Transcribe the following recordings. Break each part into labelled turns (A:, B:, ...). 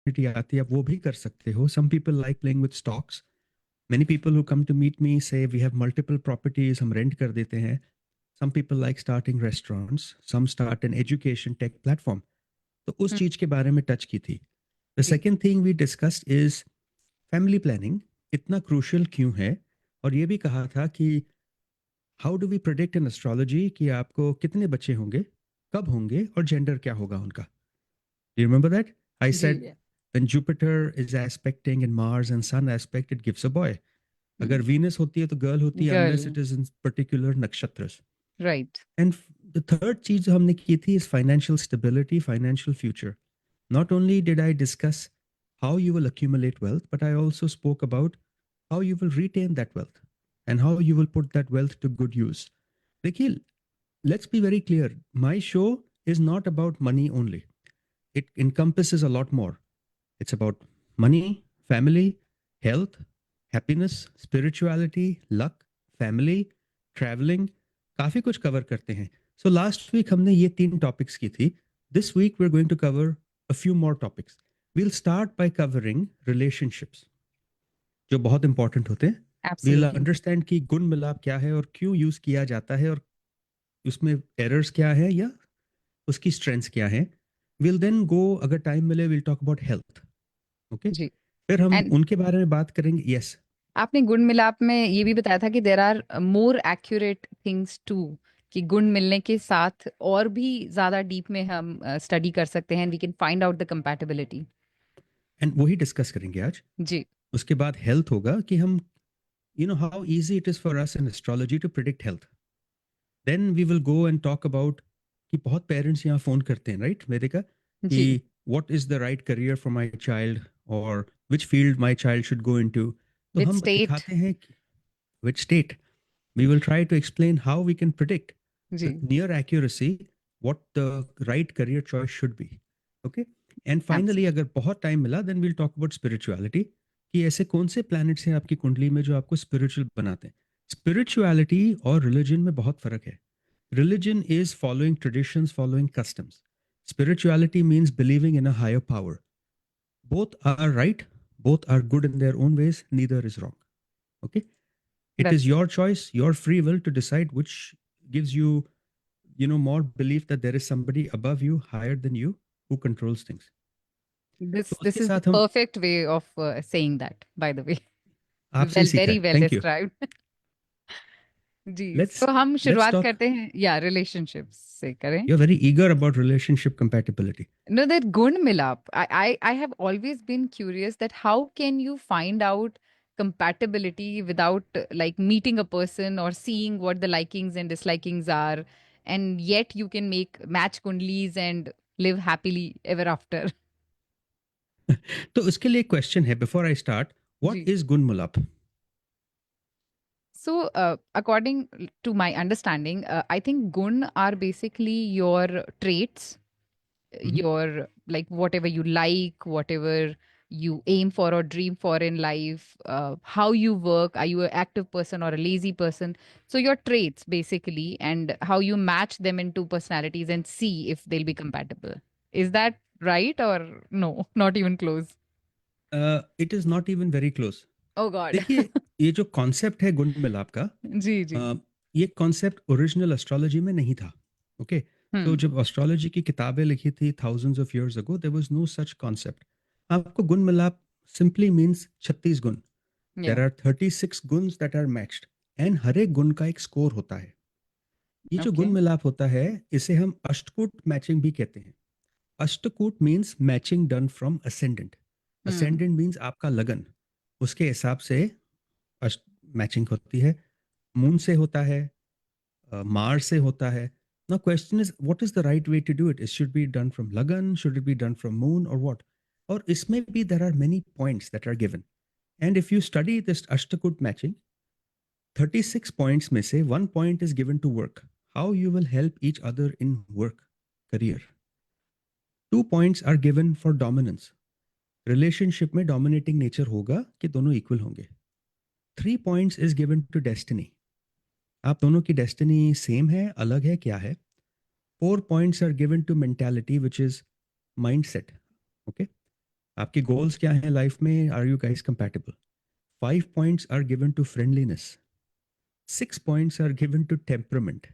A: Opportunity आती है आप वो भी कर सकते हो. Some people like playing with stocks. Many people who come to meet me say we have multiple properties, हम rent कर देते हैं. Some people like starting restaurants, some start an education tech platform. तो उस
B: हम्म,
A: चीज के बारे में टच की थी. The
B: ji
A: second thing we discussed is family planning इतना crucial क्यों है, और ये भी कहा था कि how do we predict in astrology कि आपको कितने बच्चे होंगे, कब होंगे और जेंडर क्या होगा उनका. Do you remember that? I
B: जी
A: said when Jupiter is aspecting and Mars and Sun aspect, it gives a boy. अगर वीनस होती है तो गर्ल होती है
B: girl
A: unless it is in particular नक्षत्रस.
B: राइट
A: एंड द थर्ड चीज जो हमने की थी is financial stability, financial future. Not only did I discuss how you will accumulate wealth, but I also spoke about how you will retain that wealth and how you will put that wealth to good use. देखिए, let's be very clear. My show is not about money only. It encompasses a lot more. It's about money, family, health, happiness, spirituality, luck, family, traveling. काफी कुछ cover करते हैं. So last week हमने ये 3 topics की थी. This week we're going to cover a few more topics. We'll start by covering relationships, जो बहुत इंपॉर्टेंट होते हैं. We'll
B: एब्सोल्युटली
A: understand कि गुण मिलाप क्या है और क्यों यूज किया जाता है और उसमें एरर्स क्या है या उसकी स्ट्रेंथ्स क्या है. We'll then go, अगर टाइम मिले, we'll talk about health. Okay.
B: जी.
A: फिर हम
B: एंड
A: उनके बारे में बात करेंगे. यस.
B: आपने गुण मिलाप में ये भी बताया था कि there are more accurate things too, कि गुण मिलने के साथ और भी ज्यादा डीप में हम स्टडी कर सकते हैं, we can find out the compatibility.
A: And वही डिस्कस करेंगे आज.
B: जी
A: उसके बाद हेल्थ होगा कि हम how easy it is for us in astrology to predict health. Then we will go and talk about कि बहुत पेरेंट्स यहाँ फोन करते हैं, राइट वेदिका, कि
B: जी.
A: What is the right career for my child और which field my child should go into. तो
B: with
A: हम
B: स्टेट.
A: दिखाते हैं कि which state. We will try to explain how we can predict
B: जी
A: with near accuracy what the right career choice should be. Okay. And finally,
B: absolutely.
A: अगर बहुत time मिला, then we'll talk about spirituality, कि ऐसे कौन से planets हैं आपकी कुंडली में जो आपको spiritual बनाते हैं. Spirituality और religion में बहुत फर्क है. Religion is following traditions, following customs. Spirituality means believing in a higher power. Both are right, both are good in their own ways, neither is wrong. Okay. It is
B: that's
A: your choice, your free will to decide which gives you, more belief that there is somebody above you, higher than you, who controls things. तो
B: this
A: उसके
B: is the
A: साथ हम
B: perfect way of saying that, by the way.
A: आपसे ही
B: well,
A: सीखा
B: very
A: है.
B: Well
A: thank you.
B: Described. जी,
A: let's
B: तो हम
A: लेट्स
B: शुरुआत
A: टॉक.
B: करते हैं या रिलेशनशिप्स से करें.
A: You are very eager about relationship compatibility.
B: No, that gun milap. I have always been curious that how can you find out compatibility without like meeting a person or seeing what the likings and dislikings are, and yet you can make match kundlis and live happily ever after.
A: तो उसके लिए question है before I start. What
B: जी.
A: Is गुण मुलाप?
B: So, according to my understanding, I think gun are basically your traits, your like whatever you like, whatever you aim for or dream for in life, how you work, are you an active person or a lazy person? So your traits basically, and how you match them into personalities and see if they'll be compatible. Is that right or no? Not even close.
A: It is not even very close.
B: Oh God.
A: देखिए, ये जो concept है गुण मिलाप का,
B: जी जी.
A: ये concept original astrology में नहीं था. ओके. तो
B: Hmm.
A: जब एस्ट्रोलॉजी की किताबें लिखी थी thousands of years ago, there was no such concept. आपको guna milap simply means 36 guna.
B: Yeah.
A: There are 36 gunas that are matched, and हर एक गुण का एक स्कोर होता है. ये जो गुण
B: Okay.
A: मिलाप होता है, इसे हम अष्टकूट मैचिंग भी कहते हैं. Ashtakoot means matching done from ascendant.
B: Hmm.
A: Ascendant means आपका लगन, उसके हिसाब से अष्ट मैचिंग होती है. मून से होता है, मार्स से होता है. Now question is what is the right way to do it. It should be done from lagan, should it be done from moon और व्हाट. और इसमें भी there are many points that are given. And if you study this ashtakoot matching, 36 points में से 1 point is given to work, how you will help each other in work, career. 2 points are given for dominance. Relationship में dominating nature होगा कि दोनों equal होंगे. 3 points is given to destiny. आप दोनों की डेस्टिनी सेम है, अलग है, क्या है. 4 points are given to mentality which is mind set. Okay. आपके गोल्स क्या हैं लाइफ में? Are you guys compatible? 5 points are given to friendliness, 6 points are given to temperament,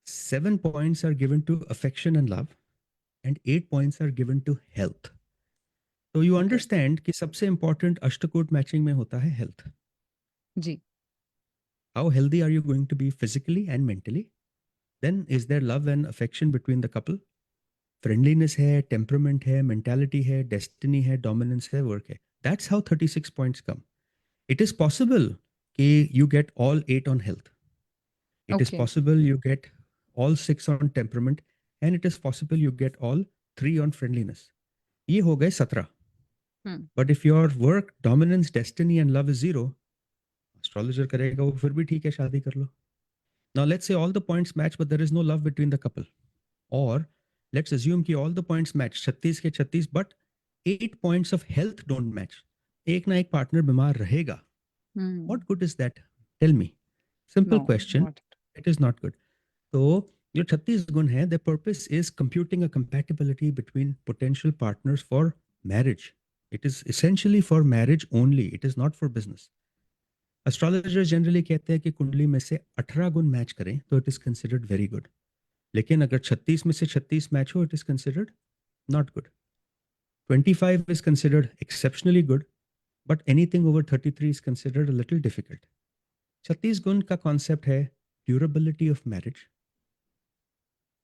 A: 7 points are given to affection and love, and 8 points are given to health. तो you
B: Okay.
A: Understand कि सबसे important ashtakoot matching में होता है health.
B: जी.
A: How healthy are you going to be physically and mentally? Then is there love and affection between the couple? Friendliness है, temperament है, mentality है, डेस्टिनी है, डोमिनेंस है, वर्क है. That's how 36 points come. It is possible कि you get all 8 on health. It is
B: Okay.
A: possible you get all 6 on temperament, and it is possible you get all 3 on friendliness. ये हो गए 17.
B: Hmm.
A: But if your work, dominance, destiny and love is 0, astrologer करेगा वो फिर भी ठीक है, शादी कर लो. Now let's say all the points match but there is no love between the couple. Or let's assume कि all the points match 36 के 36 but 8 points of health don't match. एक ना एक पार्टनर बीमार रहेगा.
B: Hmm.
A: What good is that? Tell me. Simple
B: No,
A: question.
B: not.
A: It is not good. तो जो 36 गुण है, their purpose is computing a compatibility between potential partners for marriage. It is essentially for marriage only. It is not for business. Astrologers generally कहते हैं कि कुंडली में से 18 गुण मैच करें तो it is considered very good. लेकिन अगर 36 में से 36 मैच हो, it is considered not good. 25 is considered exceptionally good, but anything over 33 is considered a little difficult. 36 गुण का कॉन्सेप्ट है durability of marriage,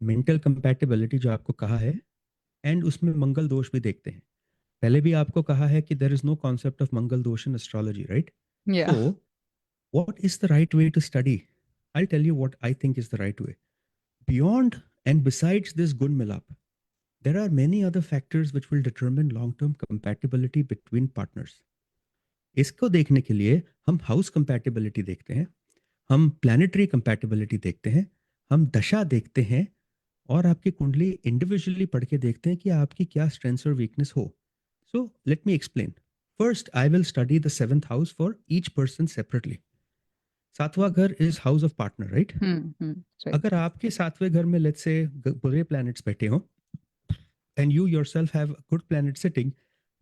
A: mental compatibility जो आपको कहा है, एंड उसमें मंगल दोष भी देखते हैं. पहले भी आपको कहा है कि there is no concept of Mangal dosh in astrology, right?
B: Yeah.
A: So what is the right way to study? I tell you what I think is the right way. Beyond and besides this guna milap, there are many other factors which will determine long term compatibility between partners. इसको देखने के लिए हम house compatibility देखते हैं, हम planetary compatibility देखते हैं, हम दशा देखते हैं, और आपकी कुंडली इंडिविजुअली पढ़ के देखते हैं कि आपकी क्या स्ट्रेंथ्स और वीकनेस हो. So let me explain. First I will study the 7th house for each person separately. सातवां घर is house of partner, right?
B: Hmm. Right.
A: अगर आपके सातवें घर में लेट्स से बुरे प्लैनेट्स बैठे हो and you yourself have a good planet sitting,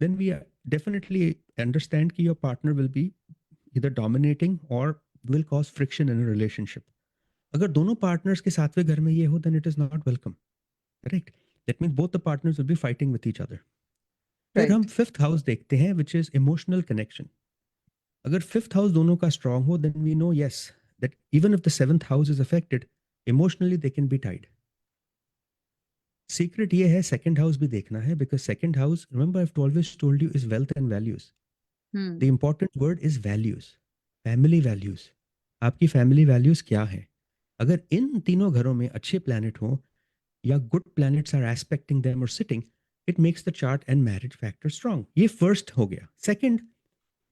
A: then we definitely understand कि your partner will be either dominating or will cause friction in a relationship. अगर दोनों partners के सातवें घर में ये हो, then it is not welcome. Correct? That means both the partners will be fighting with each other. फिर हम
B: Right.
A: 5th हाउस देखते हैं, which is emotional connection. अगर 5th हाउस दोनों का strong हो, then we know yes that even if the 7th house is affected, emotionally they can be tied. Secret ये है, सेकंड हाउस भी देखना है, because second house, remember I have always told you, is wealth and values.
B: Hmm.
A: The important word is values, family values. आपकी family values क्या है? अगर इन तीनों घरों में अच्छे प्लैनेट हो या good planets are aspecting them और sitting, it makes the chart and marriage factor strong. ये फर्स्ट हो गया. सेकंड,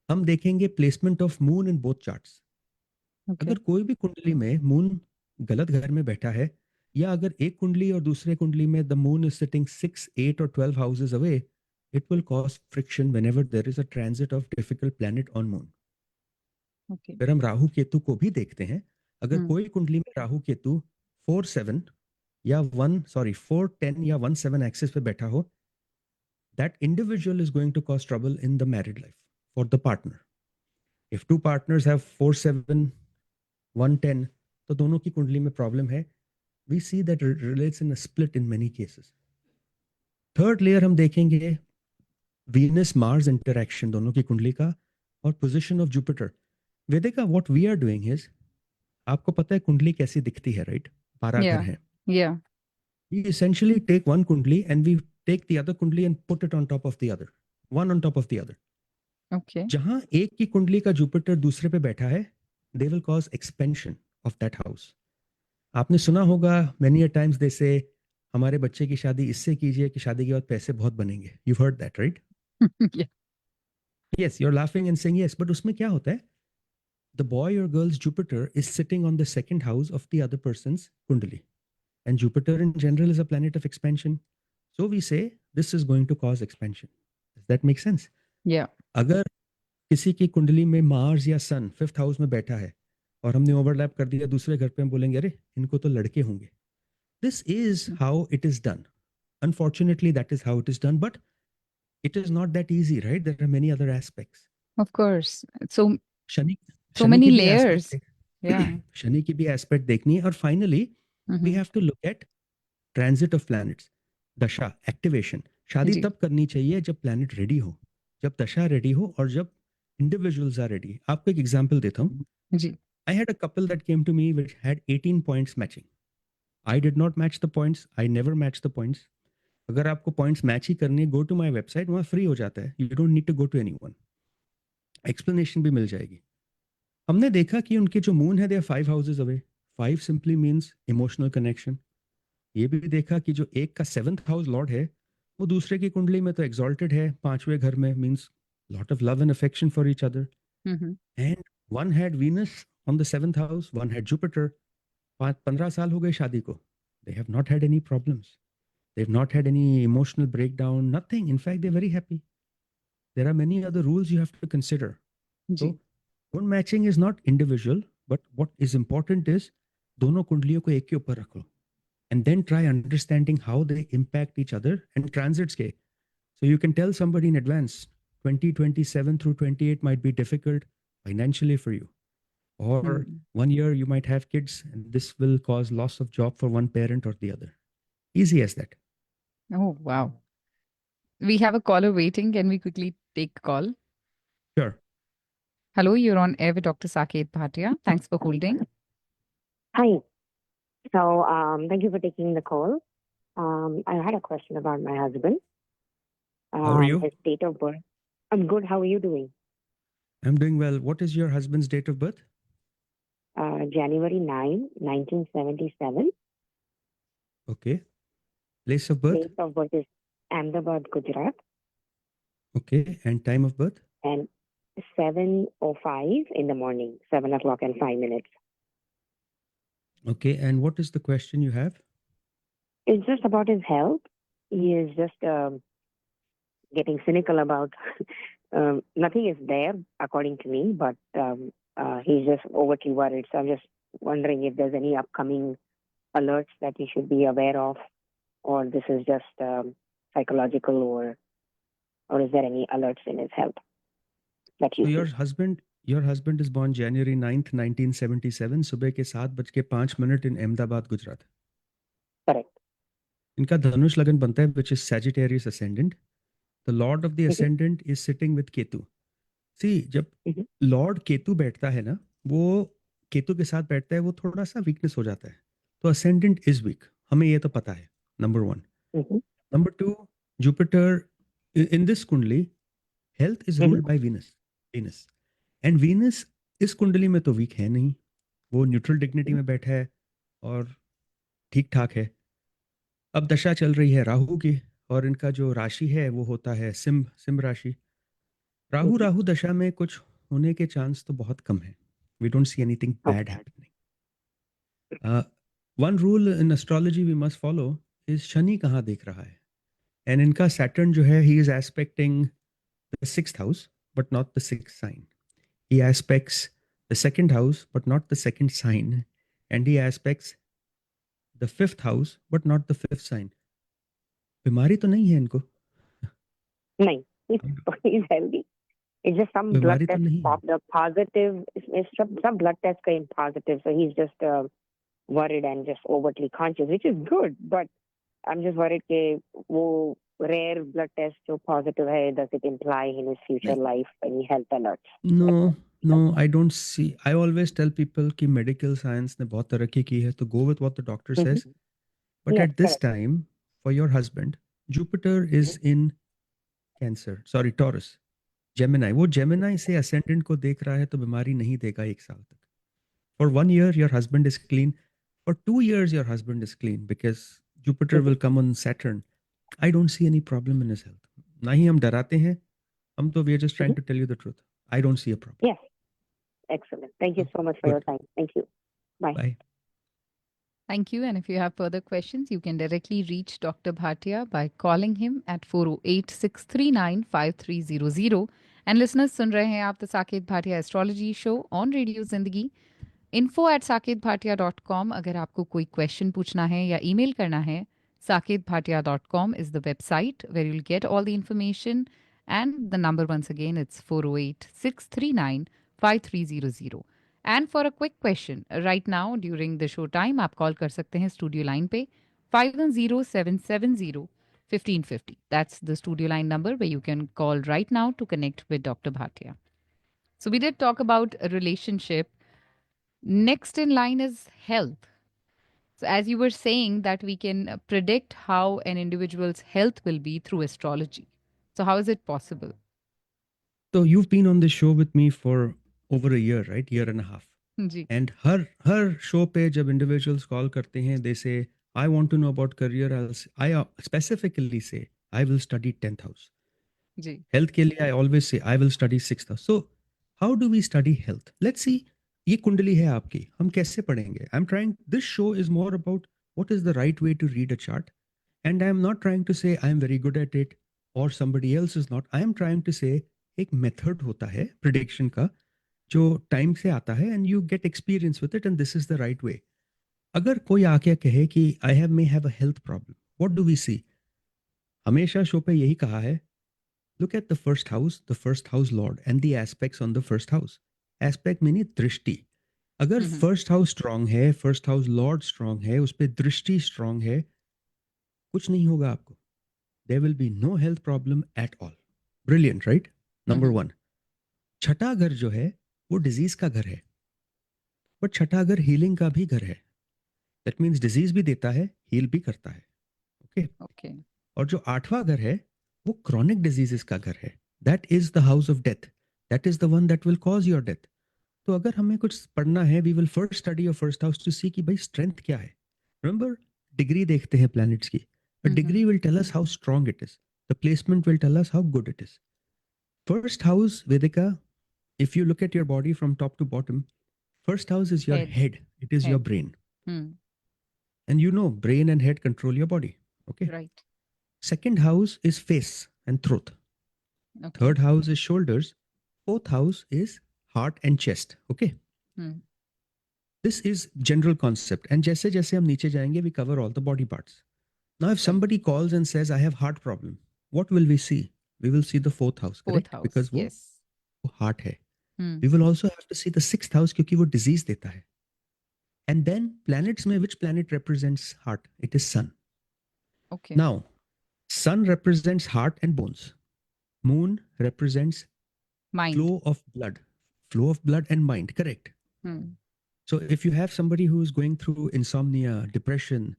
A: हम देखेंगे placement of moon in both charts.
B: Okay.
A: अगर कोई भी कुंडली में मून गलत घर में बैठा है, या अगर एक कुंडली और दूसरे कुंडली में द मून इज सिटिंग 6, 8 और 12 houses away, it will cause friction whenever there is a transit of difficult planet on moon.
B: Okay.
A: फिर हम राहु केतु को भी देखते हैं. अगर
B: Hmm.
A: कोई कुंडली में राहु केतु 4, 7 या 4, 10 या 1, 7 एक्सिस पे बैठा हो, that individual is going to cause trouble in the married life for the partner. If two partners have 4, 7, 1, 10, तो दोनों की कुंडली में प्रॉब्लम है. We see that it relates in a split in many cases. Third layer हम देखेंगे Venus Mars interaction दोनों की कुंडली का, और position of Jupiter. Vedika, what we are doing is, आपको पता है कुंडली कैसी दिखती है, राइट? 12 घर
B: Yeah.
A: हैं.
B: Yeah.
A: We essentially take one kundli and we take the other kundli and put it on top of the other, one on top of the other.
B: Okay.
A: जहां एक की कुंडली का जुपिटर दूसरे पे बैठा है, they will cause expansion of that house. आपने सुना होगा many a times they say हमारे बच्चे की शादी इससे कीजिए कि शादी के बाद पैसे बहुत बनेंगे. You've heard that, right?
B: Yeah.
A: Yes, you're laughing and saying yes, but उसमें क्या होता है? The boy or girl's Jupiter is sitting on the second house of the other person's kundali, and Jupiter in general is a planet of expansion. So we say this is going to cause expansion. Does that make sense?
B: Yeah.
A: अगर किसी की कुंडली में Mars या सन 5th house में बैठा है और हमने ओवरलैप कर दिया दूसरे घर पे, हम बोलेंगे अरे इनको तो लड़के होंगे. This is how it is done. Unfortunately, that is how it is done. But it is not that easy, right? There are many other aspects.
B: Of course. So
A: Shani
B: so
A: Shani
B: many
A: की भी एस्पेक्ट
B: layers. Yeah.
A: शनि की भी aspect देखनी है, और finally we
B: Mm-hmm.
A: Have to look at transit of planets, दशा, activation. शादी
B: जी
A: तब करनी चाहिए जब प्लैनेट रेडी हो, जब दशा रेडी हो, और जब इंडिविजुअल्स आर रेडी। आपको एक एग्जांपल देता हूँ।
B: जी
A: I had a couple that came to me which had 18 points matching. I did not match the points, I never match the points. अगर आपको पॉइंट्स मैच ही करने, गो टू माय वेबसाइट, वहाँ फ्री हो जाता है, you don't need to go to anyone, explanation भी मिल जाएगी। हमने देखा कि उनके जो मून है, they are 5 houses away. 5 simply means emotional connection. ये भी देखा कि जो एक का 7th हाउस लॉर्ड है, वो दूसरे की कुंडली में तो एग्जॉल्टेड है, 5वें घर में, means lot of love and affection for each other.
B: Mm-hmm.
A: And one had Venus on the 7th house, one had Jupiter. 15 साल हो गए शादी को, they have not had any problems, they have not had any emotional breakdown, nothing, in fact they're very happy. There are many other rules you have to consider. So
B: जी
A: bone matching is not individual, but what is important is दोनों कुंडलियों को एक के ऊपर रखो, and then try understanding how they impact each other and transits के. So you can tell somebody in advance 2027 through 28 might be difficult financially for you, or
B: Mm.
A: one year you might have kids and this will cause loss of job for one parent or the other. Easy as that.
B: Oh, wow. We have a caller waiting. Can we quickly take a call?
A: Sure.
B: Hello, you're on air with Dr. Saket Bhatia. Thanks for holding.
C: Hi. So, thank you for taking the call. I had a question about my husband.
A: How are you?
C: His date of birth. I'm good. How are you doing?
A: I'm doing well. What is your husband's date of birth?
C: January 9, 1977.
A: Okay. Place of birth?
C: Date of birth is Ahmedabad, Gujarat.
A: Okay. And time of birth?
C: And 7:05 in the morning, 7 o'clock and 5 minutes.
A: Okay. And what is the question you have?
C: It's just about his health. He is just getting cynical about nothing is there, according to me, but he's just overly worried. So I'm just wondering if there's any upcoming alerts that he should be aware of, or this is just psychological, or is there any alerts in his health that you
A: So
C: see?
A: your husband is born January 9th, 1977, सुबह के 7:05 in Ahmedabad, Gujarat.
C: Correct.
A: इनका धनुष लगन बनता है, which is Sagittarius ascendant. The lord of the ascendant is sitting with Ketu. See, जब
C: Mhm.
A: Lord Ketu बैठता है ना, वो केतु के साथ बैठता है, वो थोड़ा सा वीकनेस हो जाता है। तो असेंडेंट इज वीक, हमें ये तो पता है, number 1।
C: Mhm.
A: Number 2, Jupiter in this kundli, health is
C: Mhm.
A: Ruled by Venus. Venus and Venus इस कुंडली में तो वीक है नहीं, वो न्यूट्रल डिग्निटी में बैठा है और ठीक ठाक है। अब दशा चल रही है राहु की, और इनका जो राशि है वो होता है सिंह सिंह राशि। राहु
C: Mhm.
A: राहु दशा में कुछ होने के चांस तो बहुत कम है। We don't see anything bad
C: Okay.
A: Happening. One rule in astrology we must follow is Shani कहाँ देख रहा है। एंड इनका सैटर्न जो है, he is aspecting the 6th house but not the 6th sign. He aspects the 2nd house but not the 2nd sign, and he aspects the 5th house but not the 5th sign. बीमारी तो नहीं है इनको?
C: No, he's healthy. It's just some blood
A: बीमारी तो
C: test
A: नहीं है।
C: popped up positive. It's some blood test came positive, so he's just worried and just overtly conscious, which is good. But I'm just worried that वो rare blood test जो positive है, does it imply in his future
A: नहीं,
C: life any health alerts?
A: No I don't see. I always tell people कि medical science ने बहुत तरक्की की है, तो go with what the doctor
C: Mhm.
A: Says. But
C: Yes,
A: at this
C: correct.
A: Time, for your husband, Jupiter is in Cancer, sorry Taurus, Gemini. वो Gemini से ascendant को देख रहा है, तो बीमारी नहीं देगा 1 साल तक। For 1 year your husband is clean, for 2 years your husband is clean, because Jupiter
C: Mhm.
A: Will come on Saturn. I don't see any problem in his health. ना ही हम डराते हैं, हम तो we are just trying
C: Mhm.
A: To tell you the truth. I don't see a problem.
C: Yes, excellent. Thank you so much for your
A: good,
C: time. Thank you. Bye.
A: Bye.
B: Thank you. And if you have further questions, you can directly reach Dr. Bhatia by calling him at 408-639-5300. And listeners, सुन रहे हैं आप the Saket Bhatia astrology show on radio जिंदगी। info@saketbhatia.com अगर आपको कोई question पूछना है या ईमेल करना है, saketbhatia.com is the website where you'll get all the information. And the number, once again, it's 408 639 5300. And for a quick question, right now during the show time, आप कॉल कर सकते हैं स्टूडियो लाइन पे 510770 1550. That's the studio line number where you can call right now to connect with Dr. Bhatia. So we did talk about a relationship. Next in line is health. So as you were saying that we can predict how an individual's health will be through astrology. So how is it possible?
A: So you've been on this show with me for over a year, right? Year and a half.
B: Ji
A: And her show पे जब individuals call करते हैं, they say, I want to know about career. I specifically say, I will study 10th house.
B: Ji
A: Health के लिए I always say, I will study 6th house. So how do we study health? Let's see. ये कुंडली है आपकी, हम कैसे पढ़ेंगे? I'm trying, this show is more about what is the right way to read a chart. And I'm not trying to say I am very good at it or somebody else is not. I am trying to say एक method होता है prediction का जो time से आता है and you get experience with it and this is the right way. अगर कोई आके कहे कि I have may have a health problem, what do we see? हमेशा शो पे यही कहा है, look at the first house lord and the aspects on the first house. Aspect means दृष्टि. अगर
B: हम्म
A: फर्स्ट हाउस स्ट्रांग है, first house Lord strong है, उस पर दृष्टि स्ट्रांग है, कुछ नहीं होगा आपको. There will be no health problem at all. Brilliant, right? Number
B: hmm
A: 1. छठा घर जो है वो डिजीज का घर है, बट छठा घर हीलिंग का भी घर है. दैट मीन्स डिजीज भी देता है, हील भी करता है. ओके.
B: ओके
A: और जो आठवां घर है वो क्रॉनिक डिजीजेस का घर है. That is the house of death. That is the one that will cause your death. तो अगर हमें कुछ पढ़ना है, we will first study your first house to see कि भाई स्ट्रेंथ क्या है. रिमेंबर, डिग्री देखते हैं प्लैनेट्स की. A degree will tell us how strong it is. The placement will tell us how good it is. First house, Vedika, if you look at your body from top to bottom, first house is your
B: head
A: head. It is your
B: head
A: brain.
B: hmm
A: And you know, brain and head control your body. Okay.
B: right
A: Second house is face and throat.
B: okay
A: Third house is shoulders. Fourth house is heart and chest. Okay.
B: hmm
A: This is general concept. And जैसे जैसे हम नीचे जाएंगे, we cover all the body parts. Now, if
B: right
A: somebody calls and says, I have heart problem, what will we see? We will see the fourth house,
B: fourth
A: correct?
B: house
A: Because वो
B: yes
A: heart है.
B: hmm
A: We will also have to see the sixth house क्योंकि वो disease देता है. And then planets में which planet represents heart? It is sun.
B: okay
A: Now, sun represents heart and bones. Moon represents
B: mind
A: flow of blood and mind, correct?
B: hmm
A: So if you have somebody who is going through insomnia, depression,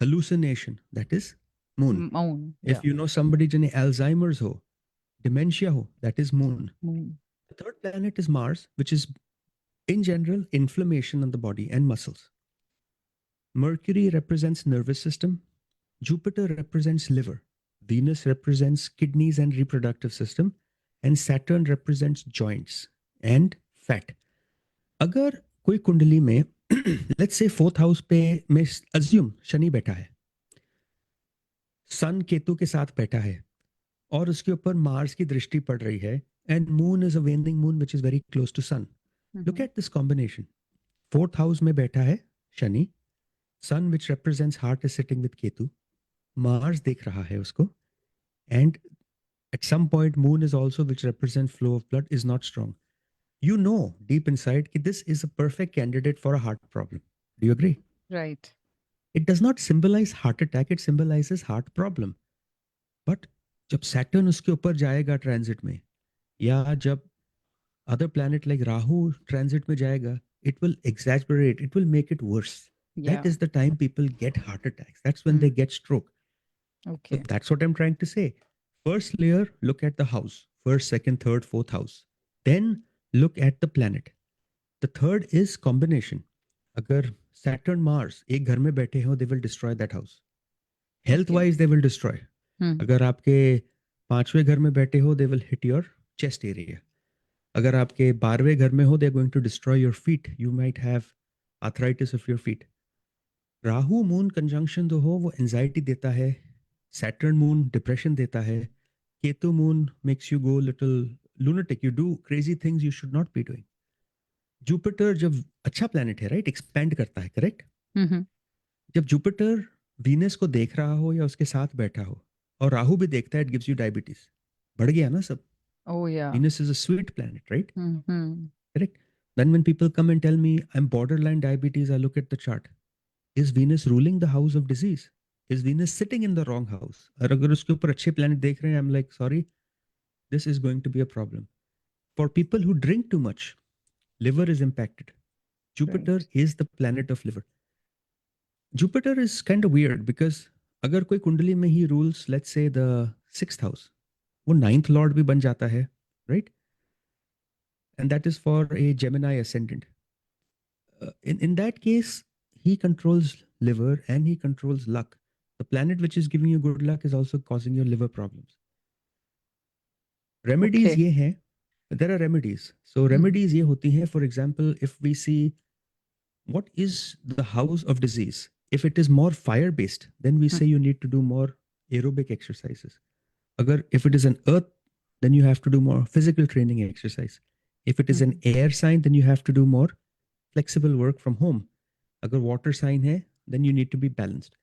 A: hallucination, that is moon.
B: moon
A: If you know somebody जिन्हें Alzheimer's हो, dementia हो, that is moon.
B: moon
A: The third planet is Mars, which is in general inflammation on the body and muscles. Mercury represents nervous system. Jupiter represents liver. Venus represents kidneys and reproductive system. And Saturn represents joints and fat. अगर कोई कुंडली में let's say fourth house पे मैं assume Shani बैठा है, सन केतु के साथ बैठा है और उसके ऊपर मार्स की दृष्टि पड़ रही है and moon is a waning moon which is very close to sun. Look at this combination. Fourth house में बैठा है Shani, sun which represents heart is sitting with Ketu, Mars देख रहा है उसको, and at some point moon is also which represents flow of blood is not strong. You know deep inside that this is a perfect candidate for a heart problem. Do you agree?
B: right
A: It does not symbolize heart attack, it symbolizes heart problem. But जब Saturn उसके ऊपर जाएगा transit में, या जब other planet like Rahu transit में जाएगा, it will exaggerate, it will make it worse.
B: yeah
A: That is the time people get heart attacks. That's when they get stroke. So
B: okay
A: that's what I'm trying to say. First layer, look at the house. First, second, third, fourth house. Then look at the planet. The third is combination. अगर Saturn, Mars एक घर में बैठे हो, they will destroy that house. Health
B: Okay.
A: wise, they will destroy.
B: hmm
A: अगर आपके पांचवें घर में बैठे हो, they will hit your chest area. अगर आपके 12वें घर में हो, they are going to destroy your feet. You might have arthritis of your feet. Rahu moon conjunction जो हो वो एंजाइटी देता है. सैटर्न मून डिप्रेशन देता है. Ketu moon makes you go little lunatic. You do crazy things you should not be doing. Jupiter जब अच्छा planet है, राइट, एक्सपैंड करता है, करेक्ट?
B: hmm
A: जब जुपिटर वीनस को देख रहा हो या उसके साथ बैठा हो, और राहु भी देखता है, इट गिव्स यू डायबिटीज। बढ़ गया ना सब।
B: Oh yeah.
A: Venus is a sweet planet, right?
B: Mm-hmm.
A: Correct. Then when people come and tell me I'm borderline diabetes, I look at the chart. Is Venus ruling the house of disease? Is Venus sitting in the wrong house? और अगर उसके ऊपर अच्छे planet देख रहे हैं, I'm like, sorry, this is going to be a problem. For people who drink too much, liver is impacted. Jupiter
B: Right.
A: is the planet of liver. Jupiter is kind of weird because अगर कोई कुंडली में ही rules, let's say the sixth house, वो ninth lord भी बन जाता है, right? And that is for a Gemini ascendant. In that case, he controls liver and he controls luck. The planet which is giving you good luck is also causing your liver problems. Remedies
B: Okay.
A: ये हैं, there are remedies. So remedies ये होती हैं, for example, if we see what is the house of disease. If it is more fire based, then we say you need to do more aerobic exercises. Agar if it is an earth, then you have to do more physical training exercise. If it is an air sign, then you have to do more flexible work from home. Agar water sign hai, then you need to be balanced.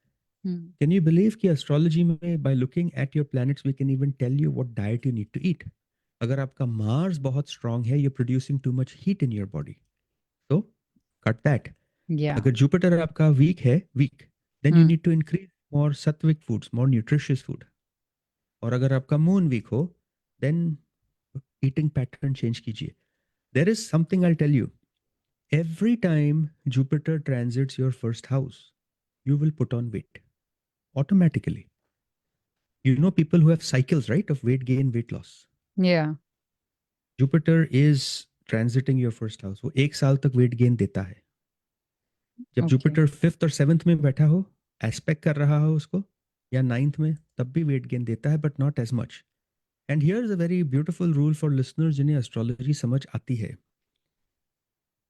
A: Can you believe कि astrology में by looking at your planets we can even tell you what diet you need to eat? अगर आपका Mars बहुत strong है, you're producing too much heat in your body. So cut that.
B: Yeah.
A: अगर Jupiter आपका weak है, weak, then you need to increase more sattvic foods, more nutritious food. और अगर आपका Moon weak हो, then eating pattern change कीजिए. There is something I'll tell you. Every time Jupiter transits your first house, you will put on weight automatically. You know people who have cycles, right, of weight gain, weight loss.
B: Yeah.
A: Jupiter is transiting your first house. वो 1 साल तक weight gain देता है. जब
B: Okay.
A: Jupiter 5th और 7th में बैठा हो, aspect कर रहा हो उसको, या 9th में, तब भी weight gain देता है, but not as much. And here's a very beautiful rule for listeners जिन्हें astrology समझ आती है.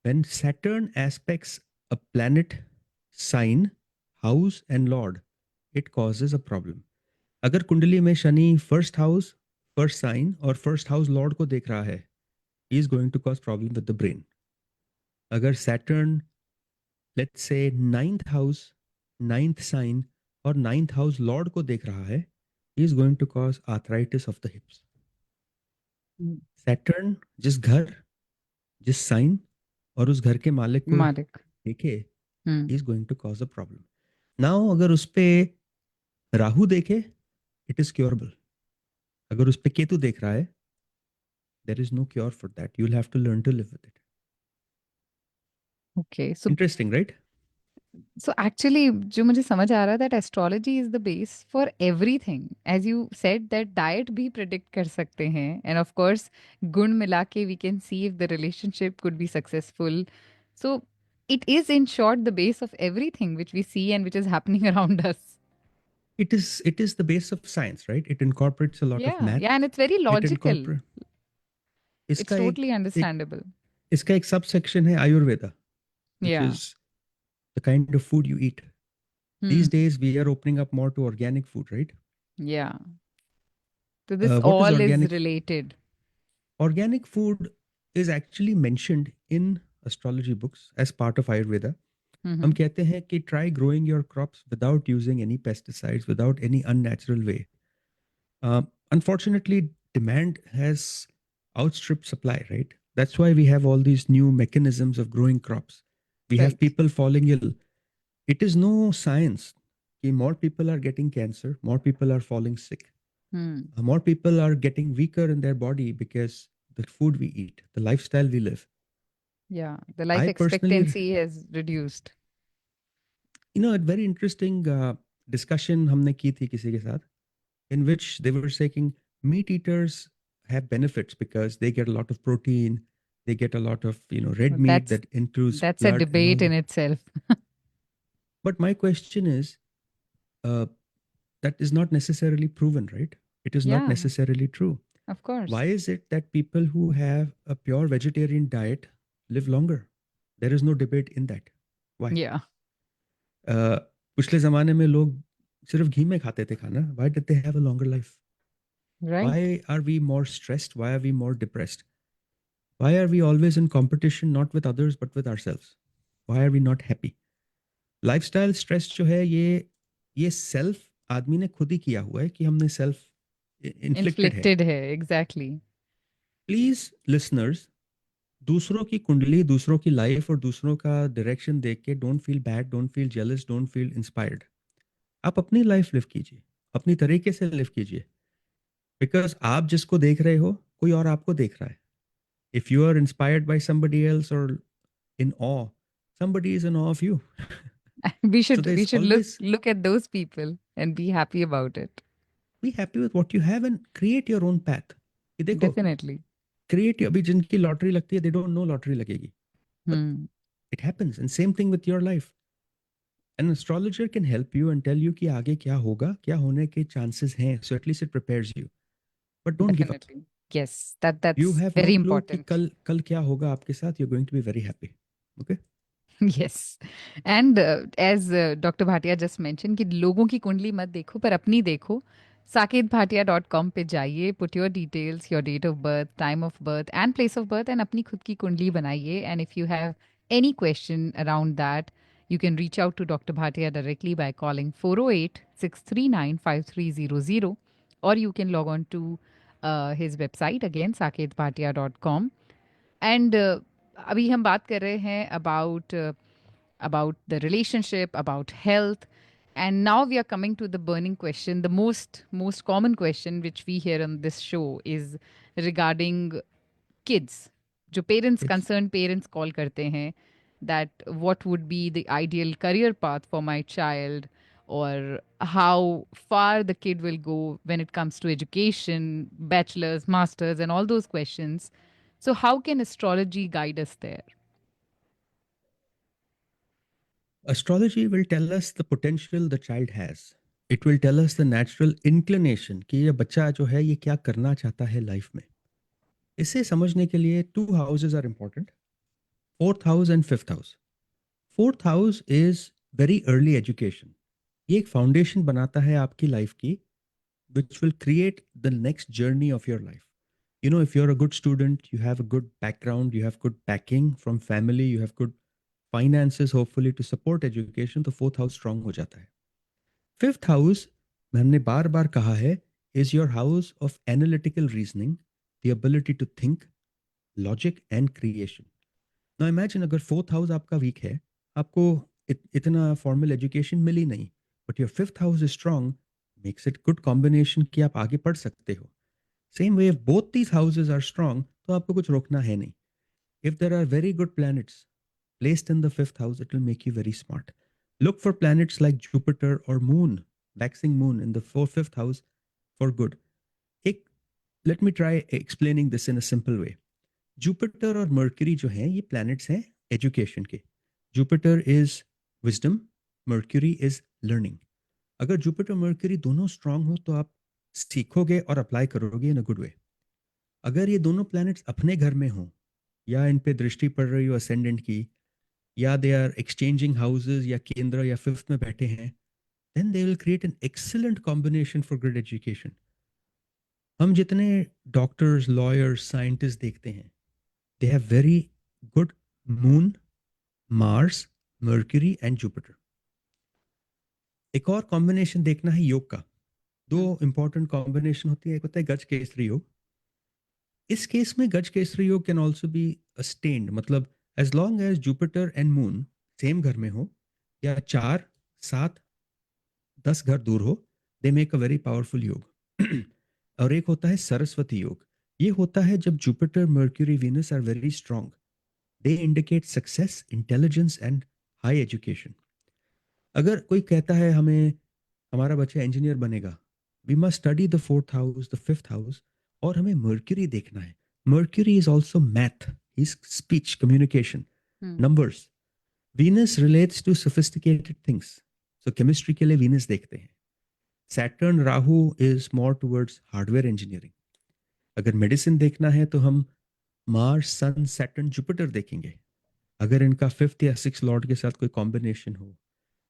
A: When Saturn aspects a planet, sign, house and lord, it causes a problem. अगर कुंडली में शनि फर्स्ट हाउस, फर्स्ट साइन और फर्स्ट हाउस लॉर्ड को देख रहा है, he is going to cause problem with the brain. अगर Saturn let's say ninth house, ninth sign और नाइन्थ हाउस लॉर्ड को देख रहा है, he is going to cause arthritis of the hips. Saturn जिस घर, जिस साइन और उस घर के मालिक को
B: Malik.
A: देखे, he is going to cause a problem. Now अगर उस पे राहु देखे, इट इज क्योरेबल. अगर उस पे केतु देख रहा है, there is no cure for that. You'll have to learn to live with it.
B: Okay. So
A: Interesting, right?
B: actually जो मुझे समझ आ रहा है that astrology is the base for everything. As you said that diet भी predict कर सकते हैं, and of course गुण मिला के we can see if the relationship could be successful. So it is in short the base of everything which we see and which is happening around us.
A: It is the base of science, right? It incorporates a lot of
B: Yeah,
A: math.
B: yeah, and it's very
A: It
B: logical.
A: incorporates
B: It's
A: इसका
B: totally
A: एक
B: understandable.
A: इसका एक subsection है Ayurveda, which
B: Yeah.
A: is the kind of food you eat. These days we are opening up more to organic food, right?
B: Yeah. So this
A: What is
B: all is
A: organic?
B: related.
A: Organic food is actually mentioned in astrology books as part of Ayurveda. हम कहते हैं कि try growing your crops without using any pesticides, without any unnatural way. Unfortunately, demand has outstripped supply, right? That's why we have all these new mechanisms of growing crops. We have
B: Right.
A: people falling ill. It is no science. More people are getting cancer, more people are falling sick, more people are getting weaker in their body because the food we eat, the lifestyle we live.
B: Yeah. The life
A: I personally,
B: expectancy has reduced.
A: a very interesting discussion हमने की थी किसी के साथ, in which they were saying meat eaters have benefits because they get a lot of protein, they get a lot of red meat
B: That's
A: that includes
B: that's a
A: blood and all
B: debate in
A: that.
B: itself.
A: But my question is, uh, that is not necessarily proven, right? It is not
B: Yeah,
A: necessarily true.
B: of course.
A: Why is it that people who have a pure vegetarian diet live longer? There is no debate in that. Why?
B: Yeah.
A: पिछले जमाने में लोग सिर्फ घी में खाते थे खाना. Why did they have a longer life?
B: Right.
A: Why are we more stressed? Why are we more depressed? Why are we always in competition, not with others, but with ourselves? Why are we not happy? Lifestyle stress जो है, ये ये self आदमी ने खुद ही किया हुआ है कि हमने सेल्फ इन्फ्लिक्टेड है.
B: Inflicted है, exactly.
A: प्लीज लिसनर्स, दूसरों की कुंडली, दूसरों की लाइफ और दूसरों का डायरेक्शन देख के don't feel bad, don't feel jealous, don't feel inspired. आप अपनी लाइफ लिव कीजिए, अपनी तरीके से लिव कीजिए. बिकॉज आप जिसको देख रहे हो, कोई और आपको देख रहा है. If you are inspired by somebody else और in awe, somebody is in awe of you.
B: We
A: So
B: should
A: there's
B: look
A: always,
B: look at those people and be happy about it.
A: be happy with what you have and create your own path. ये देखो,
B: Definitely.
A: create अभी जिनकी lottery लगती है, they don't know lottery लगेगी, but
B: Hmm.
A: it happens. And same thing with your life. An astrologer can help you and tell you कि आगे क्या होगा, क्या होने के chances हैं. So at least it prepares you. But don't give up.
B: Definitely. Yes,
A: You
B: that's
A: have no
B: very
A: clue कि
B: important.
A: कल क्या होगा आपके साथ. You're going to be very happy. Okay?
B: Yes. And as Dr. Bhatia just mentioned कि लोगों की कुंडली मत देखो पर अपनी देखो. saketbhatia.com पे जाइए, put your details, your date of birth, time of birth and place of birth and अपनी खुद की कुंडली बनाइए. And if you have any question around that, you can reach out to Dr. Bhatia directly by calling 408-639-5300 or you can log on to his website again, saketbhatia.com. And अभी हम बात कर रहे हैं about the relationship, about health, and now we are coming to the burning question, the most common question which we hear on this show is regarding kids. जो parents,
A: It's
B: concern parents call करते हैं that what would be the ideal career path for my child, or how far the kid will go when it comes to education, bachelor's, master's, and all those questions. So, how can astrology guide us there?
A: astrology will tell us the potential the child has. It will tell us the natural inclination कि ये बच्चा जो है ये क्या करना चाहता है लाइफ में. इसे समझने के लिए two houses are important, fourth house and fifth house. Fourth house is very early education. ये एक फाउंडेशन बनाता है आपकी लाइफ की, which will create the next journey of your life. You know, if you're a good student, you have a good background, you have good backing from family, you have good finances hopefully to support education, तो fourth house strong हो जाता है. Fifth house, हमने बार बार कहा है, is your house of analytical reasoning, the ability to think, logic and creation. Now imagine अगर fourth house आपका weak है, आपको इतना formal education मिली नहीं, but your fifth house is strong, makes it good combination कि आप आगे पढ़ सकते हो. Same way, if both these houses are strong, तो आपको कुछ रोकना है नहीं. If there are very good planets placed in the fifth house, it will make you very smart. Look for planets like Jupiter or Moon, waxing moon in the fifth house for good. एक, let me try explaining this in a simple way. Jupiter और Mercury जो हैं, ये planets हैं education के. Jupiter is wisdom, Mercury is learning. अगर Jupiter Mercury दोनों strong हो तो आप सीखोगे और अप्लाई करोगे इन अ गुड वे. अगर ये दोनों प्लैनेट्स अपने घर में हों, या इन पे दृष्टि पड़ रही हो असेंडेंट की, या दे आर एक्सचेंजिंग हाउसेज या केंद्र या फिफ्थ में बैठे हैं, then they will create an excellent combination for good education. हम जितने डॉक्टर्स, लॉयर्स, साइंटिस्ट देखते हैं, they have very good moon, Mars, Mercury and Jupiter. एक और कॉम्बिनेशन देखना है योग का. दो इंपॉर्टेंट कॉम्बिनेशन होती है, एक होता है गज केसरी योग. इस केस में गज केसरी योग कैन ऑल्सो बी अस्टेन्ड, मतलब as long as Jupiter and moon same घर में हो, या 4, 7, 10 घर दूर हो, they make a very powerful योग. और एक होता है सरस्वती योग. ये होता है जब Jupiter, Mercury, Venus are very strong. They indicate success, intelligence and high education. अगर कोई कहता है हमें हमारा बच्चा इंजीनियर बनेगा, we must study the fourth house, the fifth house, और हमें मर्क्यूरी देखना है. Mercury is also math, is speech, communication,
B: Hmm.
A: Numbers. Venus relates to sophisticated things, so chemistry के लिए वीनस देखते हैं. Saturn, Rahu is more towards hardware engineering. अगर medicine देखना है तो हम मार्स, सन, सैटर्न, जुपिटर देखेंगे. अगर इनका फिफ्थ या सिक्स लॉर्ड के साथ कोई कॉम्बिनेशन हो,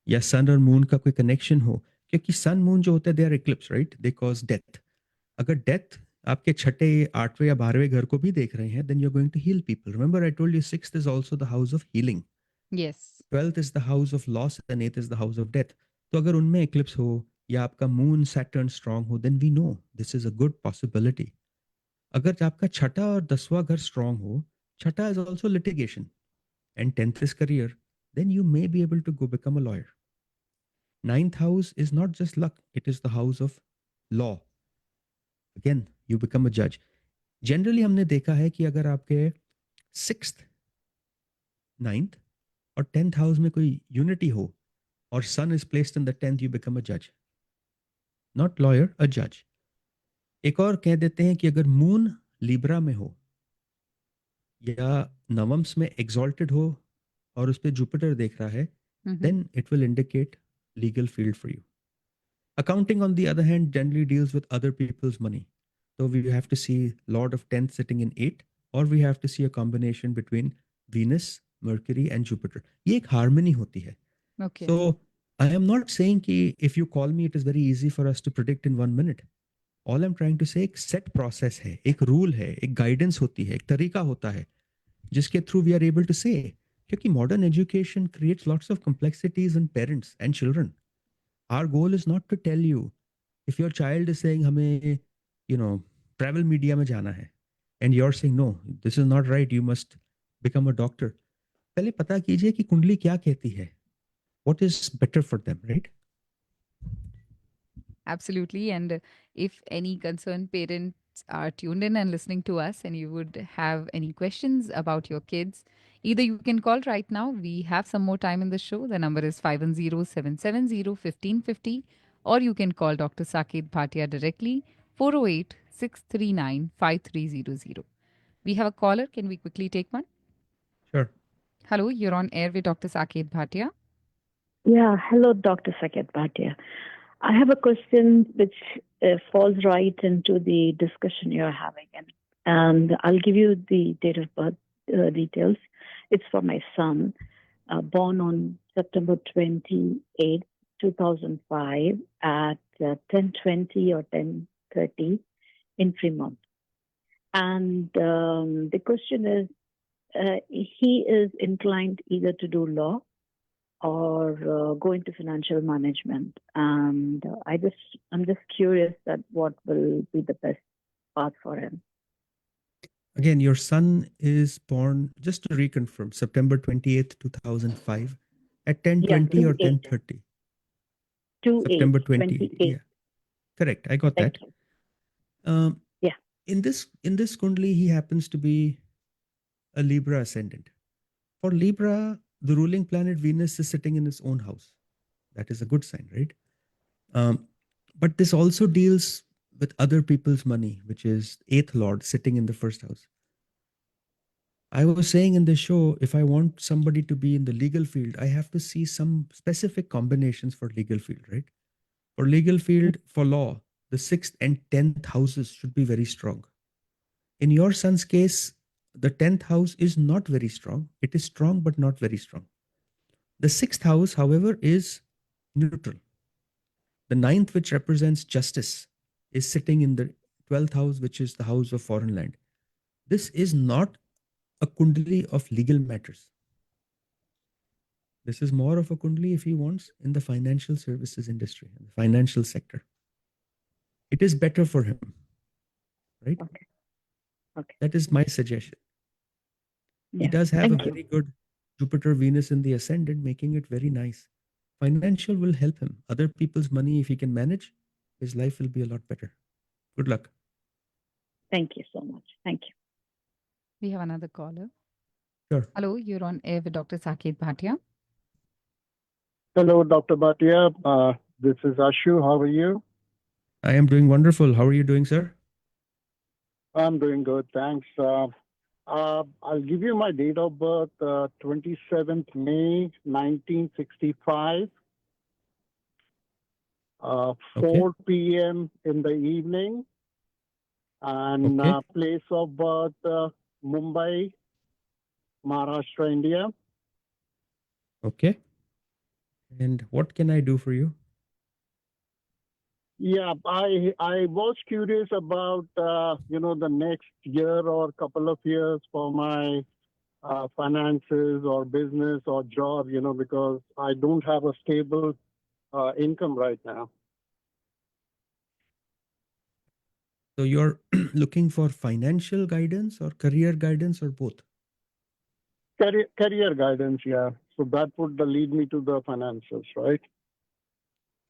A: या सन और मून का कोई कनेक्शन हो, क्योंकि सन मून जो होता है they are eclipse, right, they cause death. अगर डेथ आपके छठे, आठवें या 12वें घर को भी देख रहे हैं, then you are going to heal people. Remember I told you sixth is also the house of healing,
B: Yes.
A: 12th is the house of loss and 8th is the house of death. तो अगर उनमें eclipse हो या आपका moon Saturn strong हो, then we know this is a good possibility. अगर आपका छठा और 10वां घर स्ट्रांग हो, छठा is also litigation and 10th is career, then you may be able to go become a lawyer. Ninth house is not just luck, it is the house of law. Again, you become a judge. Generally हमने देखा है कि अगर आपके 6th, 9th और 10th house में कोई unity हो और sun is placed in the 10th, you become a जज, नॉट लॉयर, अ जज. एक और कह देते हैं कि अगर मून लिब्रा में हो या नवम्स में एग्जॉल्टेड हो और उस पर जुपिटर देख रहा है,
B: Mhm.
A: then it will indicate legal field for you. Accounting, on the other hand, generally deals with other people's money. So we have to see Lord of 10th sitting in 8, or we have to see a combination between Venus, Mercury, and Jupiter. ये एक harmony होती है.
B: Okay.
A: So I am not saying कि if you call me, it is very easy for us to predict in 1 minute. All I'm trying to say, एक set process है, एक rule है, एक guidance होती है, एक तरीका होता है, जिसके through we are able to say. क्योंकि modern education creates lots of complexities in parents and children. Our goal is not to tell you, if your child is saying हमें travel media में जाना है, and you're saying no, this is not right, you must become a doctor. पहले पता कीजिए कि कुंडली क्या कहती है. What is better for them, right?
B: Absolutely. And if any concerned parents are tuned in and listening to us and you would have any questions about your kids, either you can call right now. We have some more time in the show. The number is 510-770-1550, or you can call Dr. Saket Bhatia directly, 408-639-5300. We have a caller. Can we quickly take one?
A: Sure.
B: Hello, you're on air with Dr. Saket Bhatia.
D: Yeah, hello, Dr. Saket Bhatia. I have a question which falls right into the discussion you're having, and I'll give you the date of birth details. It's for my son, born on September 28, 2005 at 10:20 or 10:30 in Fremont. And the question is, he is inclined either to do law or go into financial management. And I'm just curious that what will be the best path for him.
A: Again, your son is born, just to reconfirm, September 28th, 2005 at 10:20 or
D: 28.
A: 10:30.
D: 28,
A: September 20.
D: 28.
A: Yeah, correct. I got that.
D: Thank you. Yeah.
A: In this kundli, he happens to be a Libra ascendant. For Libra, the ruling planet Venus is sitting in its own house. That is a good sign, right? But this also deals with other people's money, which is 8th Lord sitting in the first house. I was saying in the show, if I want somebody to be in the legal field, I have to see some specific combinations for legal field, right? For legal field, for law, the 6th and 10th houses should be very strong. In your son's case, the 10th house is not very strong. It is strong, but not very strong. The 6th house, however, is neutral. The 9th, which represents justice, is sitting in the 12th house, which is the house of foreign land. This is not a kundali of legal matters. This is more of a kundali, if he wants, in the financial services industry, in the financial sector. It is better for him, right?
D: Okay.
A: That is my suggestion. He
D: Yeah.
A: does have
D: Thank
A: a
D: you.
A: very good Jupiter Venus in the ascendant, making it very nice. Financial will help him. Other people's money, if he can manage, his life will be a lot better. Good luck.
D: Thank you so much. Thank you.
B: We have another caller.
A: Sure.
B: Hello, you're on air with Dr. Saket Bhatia.
E: Hello, Dr. Bhatia. This is Ashu. How are you?
A: I am doing wonderful. How are you doing, sir?
E: I'm doing good, thanks. I'll give you my date of birth, 27th May 1965, 4 p.m. in the evening, and place of birth, Mumbai, Maharashtra, India.
A: Okay. And what can I do for you?
E: Yeah, I was curious about the next year or couple of years for my finances or business or job, because I don't have a stable income right now.
A: So you're looking for financial guidance or career guidance or both?
E: Career guidance, yeah. So that would lead me to the financials, right?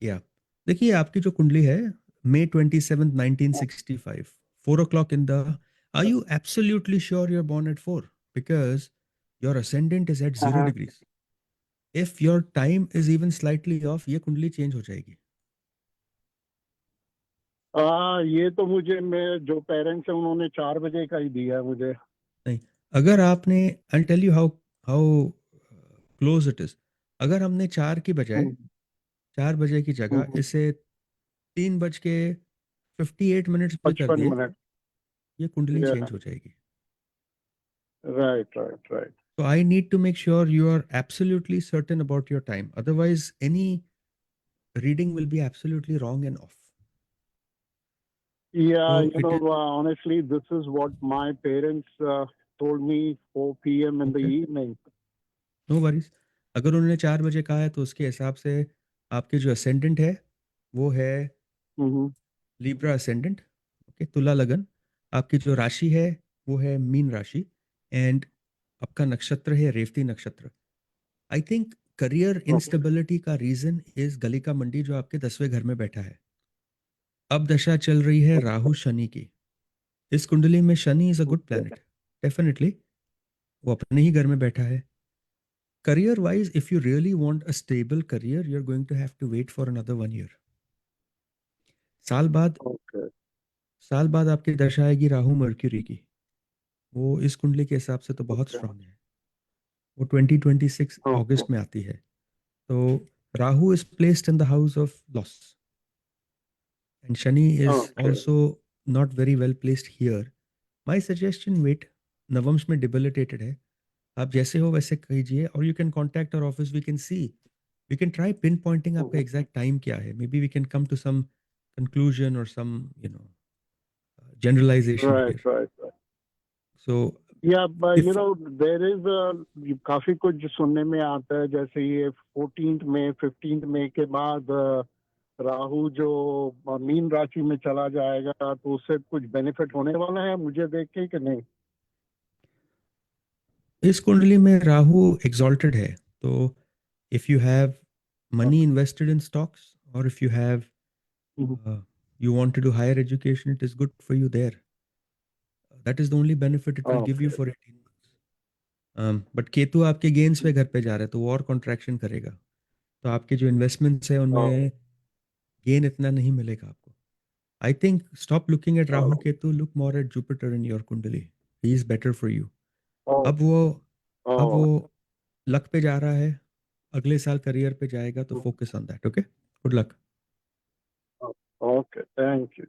A: या देखिए आपकी जो कुंडली है May 27th 1965 4 o'clock in the are you absolutely sure you're born at 4 because your ascendant is at 0
E: Uh-huh.
A: degrees. If your time is even slightly off ये कुंडली change हो जाएगी.
E: ये तो मुझे मेरे जो पेरेंट्स हैं उन्होंने 4 बजे का ही दिया है मुझे.
A: नहीं, अगर आपने I'll tell you how close it is. अगर हमने 4 की बजाय 4 बजे की जगह इसे 3:58 पे कर
E: 55
A: दिए
E: मिनट.
A: ये कुंडली
E: Yeah.
A: चेंज हो जाएगी.
E: Right.
A: So I need to make sure you are absolutely certain about your time. Otherwise, any reading will be absolutely wrong and off.
E: Yeah,
A: So it is
E: honestly, this is what my parents told me 4 p.m. in the
A: Okay.
E: evening.
A: no worries. अगर उन्होंने 4 बजे कहा है तो उसके हिसाब से आपके जो असेंडेंट है वो है
E: Mm-hmm.
A: Libra ascendant. ओके, तुला लगन. आपकी जो राशि है वो है मीन राशि एंड आपका नक्षत्र है रेवती नक्षत्र. आई थिंक करियर इंस्टेबिलिटी का रीजन इज गलिका मंडी जो आपके 10वें घर में बैठा है. अब दशा चल रही है राहु शनि की. इस कुंडली में Shani is a good planet definitely. वो अपने ही घर में बैठा है. Career wise if you really want a stable career you are going to have to wait for another 1 year. साल बाद
E: Okay.
A: साल बाद आपकी दशा आएगी राहु मर्क्यूरी की. वो इस कुंडली के हिसाब से तो बहुत
E: Okay.
A: स्ट्रांग है. वो 2026
E: Okay.
A: अगस्त में आती है. तो Rahu is placed in the house of loss and Shani is
E: Okay.
A: also not very well placed here. My suggestion wait. नवम्स में debilitated है. आप जैसे हो वैसे कीजिए और you can contact our office. We can see. We can try pinpointing आपका exact time क्या है. Maybe we can come to some conclusion or some generalization
E: Right.
A: here. So
E: Yeah, but
A: if
E: there is काफी कुछ सुनने में आता है जैसे ये 14th में 15th में के बाद राहु जो मीन राशि में चला जाएगा तो उससे कुछ बेनिफिट होने वाला है मुझे देख के कि नहीं.
A: इस कुंडली में राहु exalted है. तो if you have money invested in stocks or if you have you want to do higher education, it is good for you there. That is the only benefit it will give you for 18 months. But Ketu आपके gains पे घर पे जा रहा है तो वो और कॉन्ट्रैक्शन करेगा. तो आपके जो इन्वेस्टमेंट्स है उनमें गेन इतना नहीं मिलेगा आपको. I think stop looking at Rahu Ketu, look more at Jupiter in your कुंडली. He is better for you. अब वो लक पे जा रहा है. अगले साल करियर पे जाएगा तो focus on that. Okay, good luck.
E: Okay, thank you.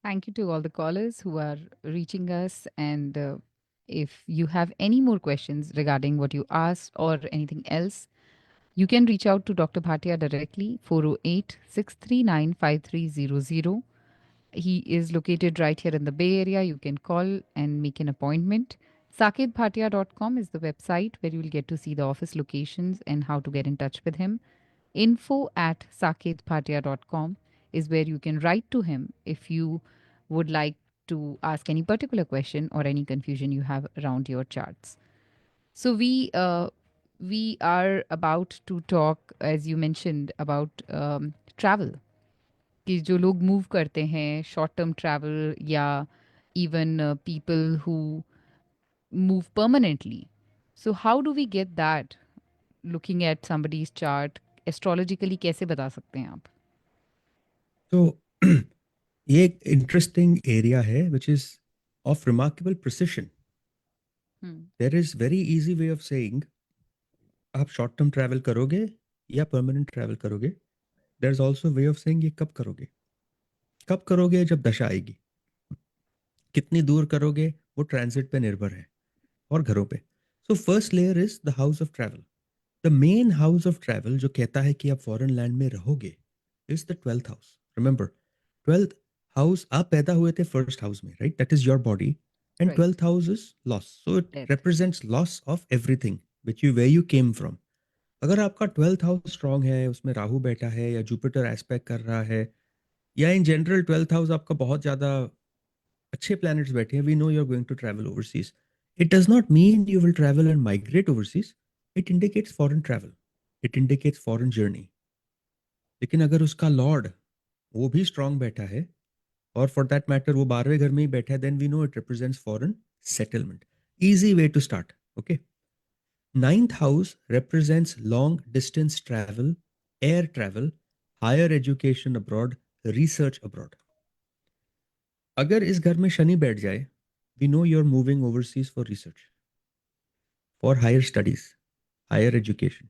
B: Thank you to all the callers who are reaching us. And if you have any more questions regarding what you asked or anything else, you can reach out to Dr. Bhatia directly, 408 639 5300. He is located right here in the Bay Area. You can call and make an appointment. SaketBhatia.com is the website where you will get to see the office locations and how to get in touch with him. info@saketbhatia.com is where you can write to him if you would like to ask any particular question or any confusion you have around your charts. So we are about to talk, as you mentioned, about travel. कि जो लोग move करते हैं, short term travel या even people who move permanently. So how do we get that looking at somebody's chart? Astrologically कैसे बता सकते हैं आप?
A: तो ये एक इंटरेस्टिंग एरिया है which is of remarkable precision. There is very easy way of saying आप शॉर्ट टर्म ट्रैवल करोगे या परमानेंट ट्रैवल करोगे. There is also way of saying ये कब करोगे. कब करोगे जब दशा आएगी. कितनी दूर करोगे वो ट्रांजिट पे निर्भर है और घरों पे. So first layer is the house of travel. The main house of travel जो कहता है कि आप फॉरेन लैंड में रहोगे is the 12th house. Remember 12th house आप पैदा हुए थे फर्स्ट हाउस में, right? That is your body and
B: Right.
A: 12th house is loss. So it
B: Death.
A: represents loss of everything which you where you came from. अगर आपका 12th house strong है, उसमें राहु बैठा है या जुपिटर एस्पेक्ट कर रहा है, या इन जनरल 12th हाउस आपका बहुत ज़्यादा अच्छे प्लैनेट्स बैठे हैं, we know you are going to travel overseas. It does not mean you will travel and migrate overseas. It indicates foreign travel, it indicates foreign journey. लेकिन अगर उसका Lord वो भी स्ट्रांग बैठा है, और फॉर दैट मैटर वो 12वें घर में ही बैठा है, then we know it represents foreign settlement. Easy way to start. Okay. Ninth house represents long distance travel, air travel, higher education abroad, research abroad. अगर इस घर में शनि बैठ जाए, we know you're moving overseas for research, for higher studies, higher education.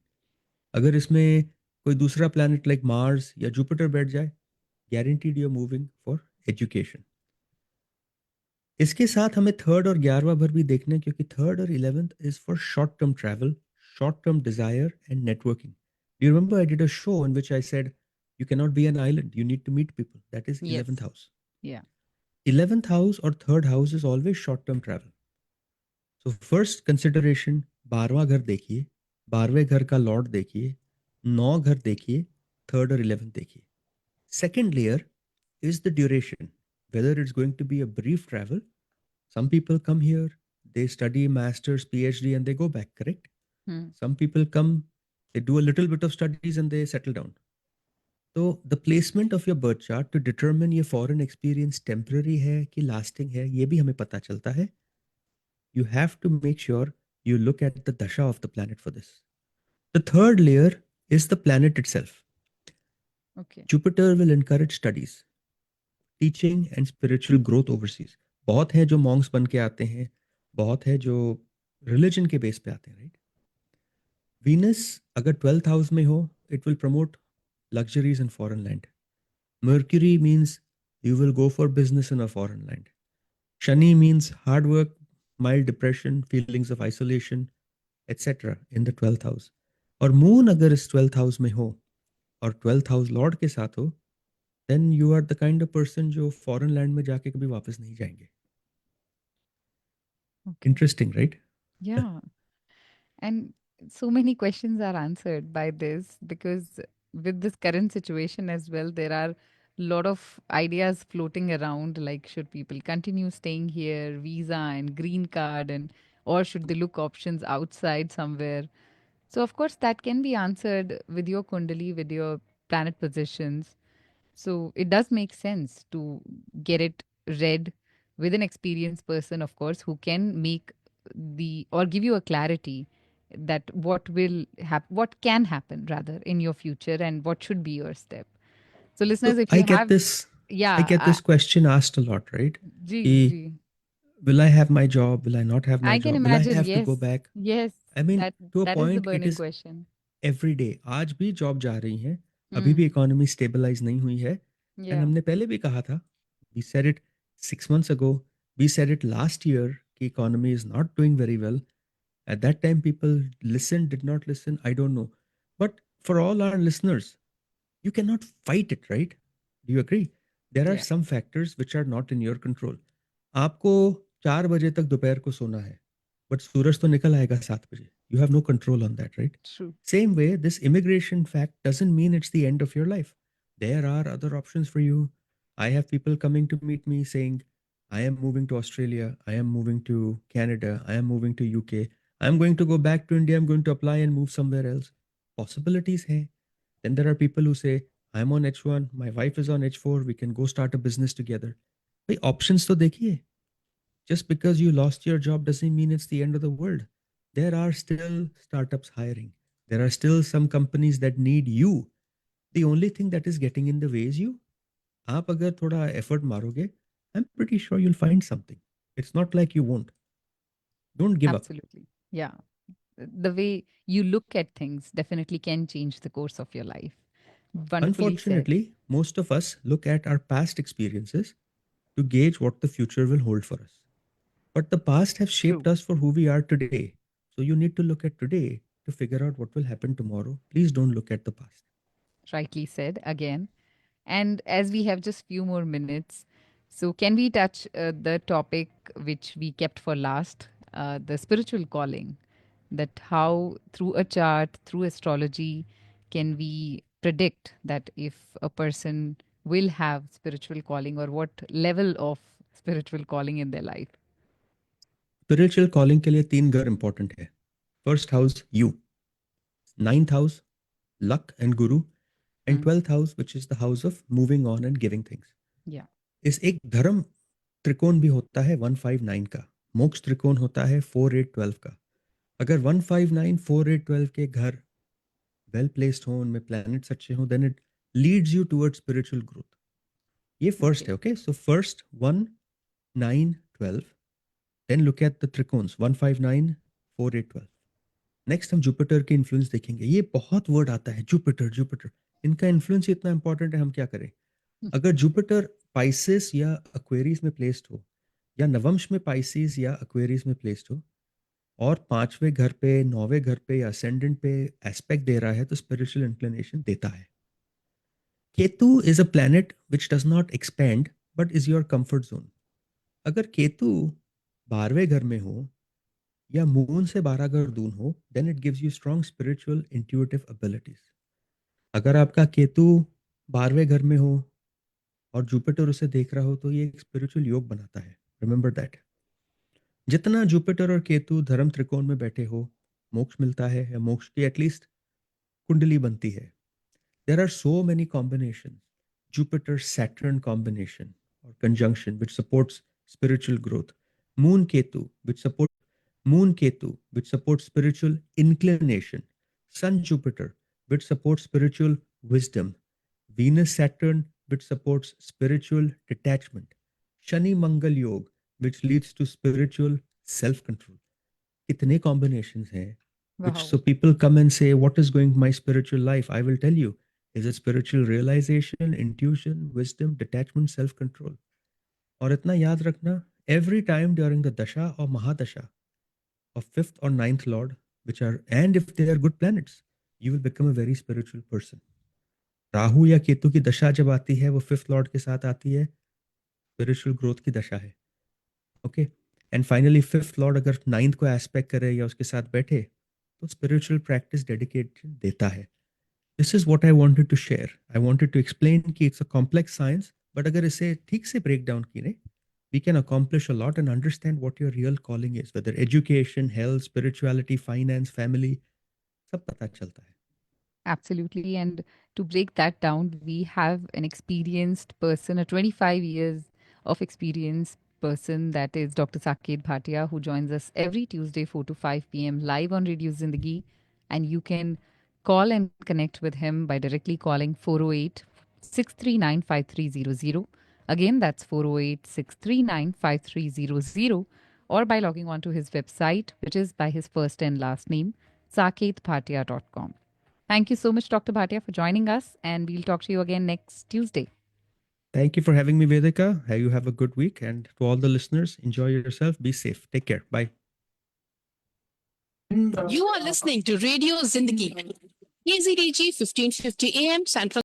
A: अगर इसमें कोई दूसरा planet like Mars या Jupiter बैठ जाए, guaranteed you're moving for education. इसके साथ हमें थर्ड और 11वां घर भी देखना है, क्योंकि थर्ड और 11th is for short term travel, short term desire and networking. You remember I did a show in which I said you cannot be an island, you need to meet people. That is
B: Yes.
A: 11th house.
B: Yeah.
A: 11th house or third house is always short term travel. So first consideration, 12वां घर देखिए, 12वें घर का Lord देखिए, 9 घर देखिए, third और 11th देखिए. Second layer is the duration, whether it's going to be a brief travel. Some people come here, they study master's, PhD, and they go back, correct?
B: Hmm.
A: Some people come, they do a little bit of studies and they settle down. So the placement of your birth chart to determine ये foreign experience temporary है कि lasting है, ये भी हमें पता चलता है. You have to make sure you look at the dasha of the planet for this. The third layer is the planet itself.
B: Okay.
A: Jupiter will encourage studies, teaching and spiritual growth overseas. बहुत है जो monks बन के आते हैं, बहुत है जो religion के base पे आते हैं, right? Venus अगर 12th house में हो, it will promote luxuries in foreign land. Mercury means you will go for business in a foreign land. Shani means hard work, mild depression, feelings of isolation, etc. in the 12th house. और moon अगर इस 12th house में हो और 12th house lord के साथ हो, then you are the kind of person जो foreign land में जाके कभी वापस नहीं जाएंगे.
B: Okay.
A: Interesting, right?
B: Yeah. And so many questions are answered by this, because with this current situation as well, there are a lot of ideas floating around, like should people continue staying here, visa and green card, and or should they look options outside somewhere. So of course that can be answered with your kundali, with your planet positions. So it does make sense to get it read with an experienced person, of course, who can make the or give you a clarity that what will happen, what can happen rather in your future, and what should be your step. So, listeners,
A: So
B: if you have,
A: I
B: yeah,
A: get this question asked a lot, right?
B: gee,
A: कि
B: gee.
A: will I have my job? Will I not have my
B: I can
A: job? Will I
B: imagine,
A: have to
B: yes,
A: go back?
B: yes,
A: I mean,
B: that
A: to a
B: that is the
A: point, it
B: burning
A: is
B: question.
A: every day. आज भी job जा रही हैं, अभी भी
B: Hmm.
A: Economy stabilise नहीं हुई है. एंड
B: Yeah,
A: हमने पहले भी कहा था, we said it 6 months ago, we said it last year कि economy is not doing very well. At that time, people listened, did not listen, I don't know. But for all our listeners, you cannot fight it, right? Do you agree? There are
B: yeah,
A: some factors which are not in your control. आपको 4 बजे तक दोपहर को सोना है, but सूरज तो निकल आएगा 7 बजे. You have no control on that, right?
B: true.
A: Same way, this immigration fact doesn't mean it's the end of your life. There are other options for you. I have people coming to meet me saying, I am moving to Australia, I am moving to Canada, I am moving to UK, I'm going to go back to India, I'm going to apply and move somewhere else. Possibilities hai. Then there are people who say, I'm on H1, my wife is on H4, we can go start a business together. भाई options तो देखिए. Just because you lost your job doesn't mean it's the end of the world. There are still startups hiring. There are still some companies that need you. The only thing that is getting in the way is you. आप अगर थोड़ा effort मारोगे, I'm pretty sure you'll find something. It's not like you won't. Don't give up.
B: Absolutely. Yeah. The way you look at things definitely can change the course of your life. Wonderfully said.
A: Unfortunately, most of us look at our past experiences to gauge what the future will hold for us. But the past have shaped
B: True.
A: us for who we are today. So you need to look at today to figure out what will happen tomorrow. Please don't look at the past.
B: Rightly said again. And as we have just few more minutes, so can we touch the topic which we kept for last, the spiritual calling? that how through a chart, through astrology, can we predict that if a person will have spiritual calling or what level of spiritual calling in their life.
A: Spiritual calling के लिए 3 घर important है. First house you, 9th house luck and guru, and 12th house which is the house of moving on and giving things.
B: Yeah.
A: इस एक धर्म त्रिकोण भी होता है 159 का, मोक्ष त्रिकोण होता है 4 8 12 का. अगर 159 4 8 12 के घर वेल प्लेस्ड हो, उनमें प्लैनेट्स अच्छे हो, then it leads you towards spiritual growth. ये फर्स्ट है. Okay, so first 1 9 12, then look at the trikons 159 4 8 12. Next हम जुपिटर के इन्फ्लुएंस देखेंगे. ये बहुत वर्ड आता है, जुपिटर जुपिटर. इनका इन्फ्लुएंस इतना इंपॉर्टेंट है, हम क्या करें? अगर जुपिटर पाइसेस या एक्वेरियस में प्लेस्ड हो, या नवंश में पाइसेस या एक्वेरियस में प्लेस्ड हो, और 5वें घर पे, 9वें घर पे या असेंडेंट पे एस्पेक्ट दे रहा है, तो स्पिरिचुअल इंक्लिनेशन देता है. Ketu is a planet which does not expand but is your comfort zone. अगर केतु 12वें घर में हो या मून से 12 घर दूर हो, then it gives you strong spiritual intuitive abilities. अगर आपका केतु 12वें घर में हो और जुपिटर उसे देख रहा हो, तो ये एक स्पिरिचुअल योग बनाता है. Remember that. जितना जुपिटर और केतु धर्म त्रिकोण में बैठे हो, मोक्ष मिलता है, या मोक्ष की एटलीस्ट कुंडली बनती है. There are so many combination. Jupiter Saturn combination और conjunction which supports spiritual growth. Moon Ketu which support Moon Ketu, which supports spiritual inclination. Sun Jupiter, which supports spiritual wisdom. Venus Saturn, which supports spiritual detachment. Shani Mangal Yoga, which leads to spiritual self-control. Itne combinations hai, which
B: Wow.
A: so people come and say, what is going my spiritual life? I will tell you, is it spiritual realization, intuition, wisdom, detachment, self-control. और इतना याद रखना, every time during the dasha or mahadasha of 5th or 9th lord, which are, and if they are good planets, you will become a very spiritual person. Rahu या केतु की दशा जब आती है, वो 5th lord के साथ आती है, स्पिरिचुअल ग्रोथ की दशा है. Okay, and finally 5th lord अगर 9th को एस्पेक्ट करे या उसके साथ बैठे, तो स्पिरिचुअल प्रैक्टिस डेडिकेशन देता है. This is what I wanted to share. I wanted to explain कि it's a complex science, but अगर इसे ठीक से ब्रेक डाउन किए, we can accomplish a lot and understand what your real calling is, whether education, health, spirituality, finance, family, सब पता चलता है.
B: Absolutely. And to break that down, we have an experienced person, a 25 years of experience person, that is Dr. Saket Bhatia, who joins us every Tuesday, 4 to 5 p.m. live on Radio Zindagi. And you can call and connect with him by directly calling 408 639 5300. Again, that's 408 639 5300, or by logging on to his website, which is by his first and last name, saketbhatia.com. Thank you so much, Dr. Bhatia, for joining us, and we'll talk to you again next Tuesday.
A: Thank you for having me, Vedika. You have a good week, and to all the listeners, enjoy yourself. Be safe. Take care. Bye.
F: You are listening to Radio Zindagi. KZDG 1550 AM Central